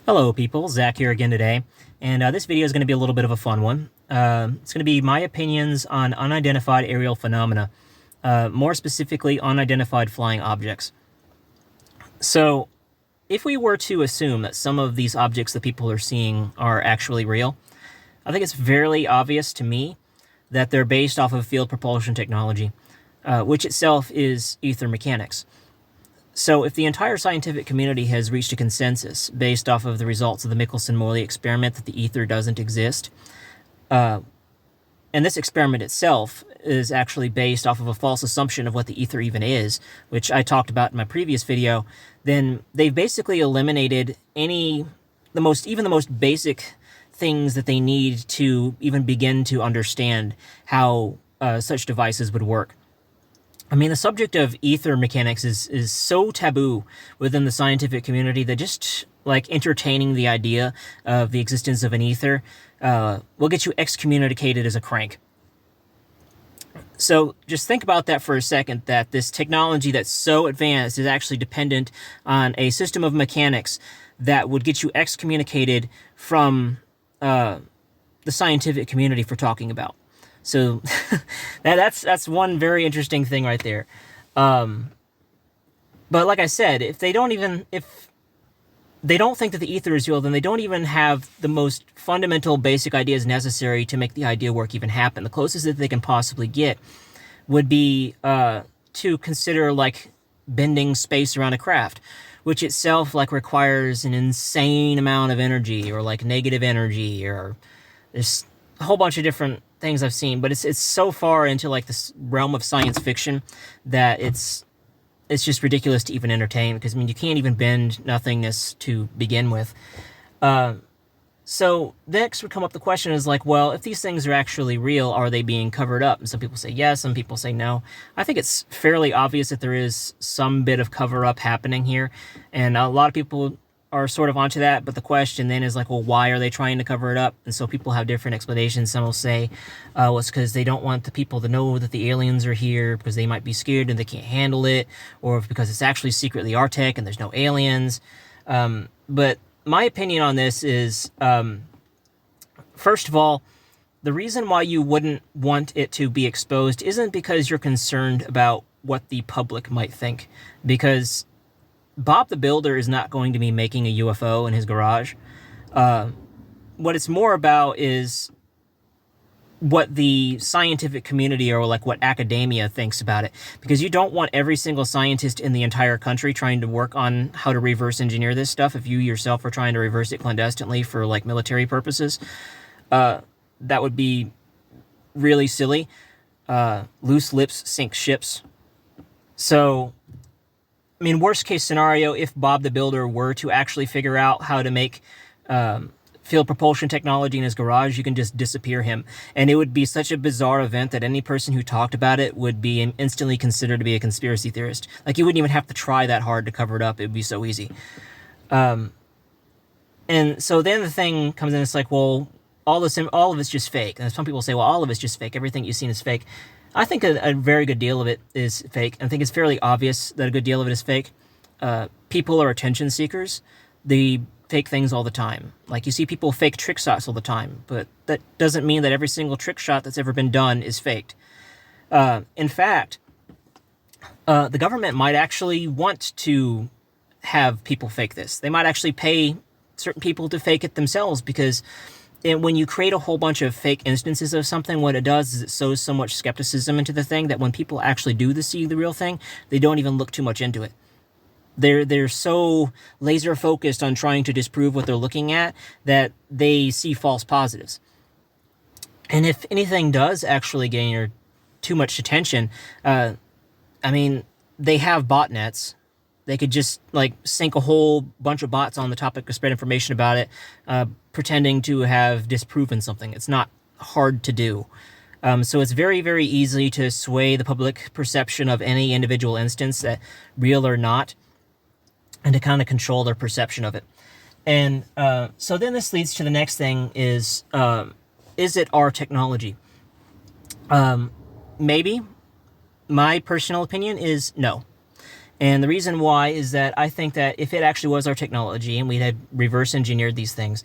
Hello people, Zach here again today, and this video is going to be a little bit of a fun one. It's going to be my opinions on unidentified aerial phenomena, more specifically unidentified flying objects. So, if we were to assume that some of these objects that people are seeing are actually real, I think it's fairly obvious to me that they're based off of field propulsion technology, which itself is ether mechanics. So if the entire scientific community has reached a consensus based off of the results of the Michelson-Morley experiment that the ether doesn't exist, and this experiment itself is actually based off of a false assumption of what the ether even is, which I talked about in my previous video, then they've basically eliminated even the most basic things that they need to even begin to understand how such devices would work. I mean, the subject of ether mechanics is so taboo within the scientific community that just, like, entertaining the idea of the existence of an ether will get you excommunicated as a crank. So just think about that for a second, that this technology that's so advanced is actually dependent on a system of mechanics that would get you excommunicated from the scientific community for talking about. So that's one very interesting thing right there. But like I said, if they don't think that the ether is real, then they don't even have the most fundamental basic ideas necessary to make the idea work even happen. The closest that they can possibly get would be to consider, like, bending space around a craft, which itself, like, requires an insane amount of energy, or like negative energy, or there's a whole bunch of different things I've seen, but it's so far into, like, this realm of science fiction that it's just ridiculous to even entertain, because I mean, you can't even bend nothingness to begin with. So next would come up the question is, like, well, if these things are actually real, are they being covered up? And some people say yes, some people say no. I think it's fairly obvious that there is some bit of cover up happening here, and a lot of people are sort of onto that, but the question then is, like, well, why are they trying to cover it up? And so people have different explanations. Some will say, well, it's because they don't want the people to know that the aliens are here, because they might be scared and they can't handle it, or because it's actually secretly our tech and there's no aliens. But my opinion on this is, first of all, the reason why you wouldn't want it to be exposed isn't because you're concerned about what the public might think, because Bob the Builder is not going to be making a UFO in his garage. What it's more about is what the scientific community, or like what academia, thinks about it. Because you don't want every single scientist in the entire country trying to work on how to reverse engineer this stuff if you yourself are trying to reverse it clandestinely for, like, military purposes. That would be really silly. Loose lips sink ships. So, I mean, worst case scenario, if Bob the Builder were to actually figure out how to make field propulsion technology in his garage, you can just disappear him. And it would be such a bizarre event that any person who talked about it would be instantly considered to be a conspiracy theorist. Like, you wouldn't even have to try that hard to cover it up. It would be so easy. And so then the thing comes in, it's like, well, all of it's just fake. And some people say, well, all of it's just fake. Everything you've seen is fake. I think a very good deal of it is fake. I think it's fairly obvious that a good deal of it is fake. People are attention seekers. They fake things all the time. Like, you see people fake trick shots all the time, but that doesn't mean that every single trick shot that's ever been done is faked. In fact, the government might actually want to have people fake this. They might actually pay certain people to fake it themselves, because when you create a whole bunch of fake instances of something, what it does is it sows so much skepticism into the thing that when people actually do see the real thing, they don't even look too much into it. They're so laser focused on trying to disprove what they're looking at that they see false positives. And if anything does actually gain too much attention, I mean, they have botnets. They could just, like, sink a whole bunch of bots on the topic to spread information about it, pretending to have disproven something. It's not hard to do. So it's very, very easy to sway the public perception of any individual instance, that real or not, and to kind of control their perception of it. And so then this leads to the next thing is it our technology? Maybe. My personal opinion is no. And the reason why is that I think that if it actually was our technology and we had reverse engineered these things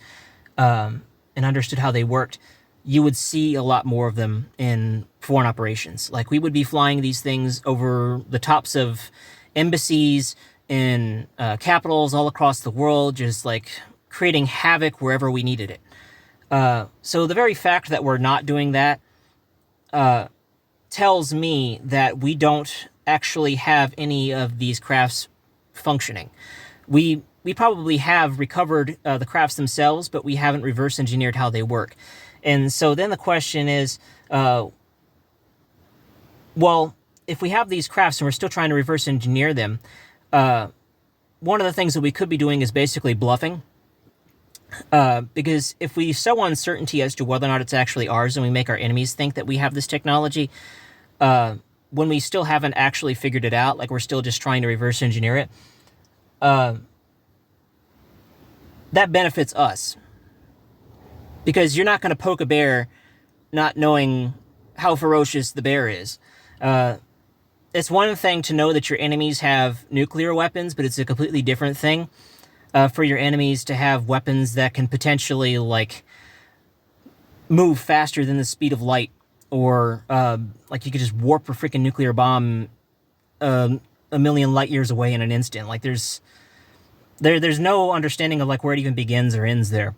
and understood how they worked, you would see a lot more of them in foreign operations. Like, we would be flying these things over the tops of embassies in capitals all across the world, just like creating havoc wherever we needed it. So the very fact that we're not doing that tells me that we don't actually have any of these crafts functioning. We probably have recovered the crafts themselves, but we haven't reverse engineered how they work. And so then the question is, well, if we have these crafts and we're still trying to reverse engineer them, one of the things that we could be doing is basically bluffing. Because if we sow uncertainty as to whether or not it's actually ours and we make our enemies think that we have this technology, when we still haven't actually figured it out, like we're still just trying to reverse engineer it, that benefits us. Because you're not going to poke a bear not knowing how ferocious the bear is. It's one thing to know that your enemies have nuclear weapons, but it's a completely different thing for your enemies to have weapons that can potentially, like, move faster than the speed of light, or like you could just warp a freaking nuclear bomb a million light years away in an instant. Like, there's no understanding of like where it even begins or ends there.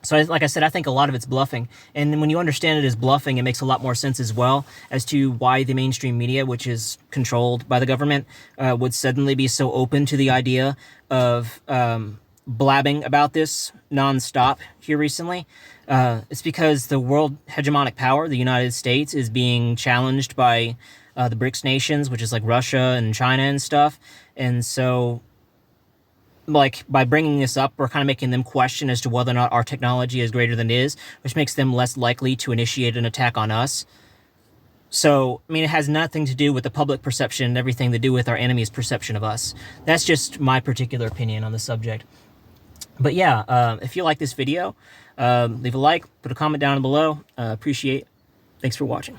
So like I said, I think a lot of it's bluffing. And when you understand it as bluffing, it makes a lot more sense as well as to why the mainstream media, which is controlled by the government, would suddenly be so open to the idea of blabbing about this nonstop here recently. It's because the world hegemonic power, the United States, is being challenged by the BRICS nations, which is like Russia and China and stuff. And so, like, by bringing this up, we're kind of making them question as to whether or not our technology is greater than it is, which makes them less likely to initiate an attack on us. So, I mean, it has nothing to do with the public perception and everything to do with our enemy's perception of us. That's just my particular opinion on the subject. But yeah, if you like this video, leave a like, put a comment down below. Appreciate it. Thanks for watching.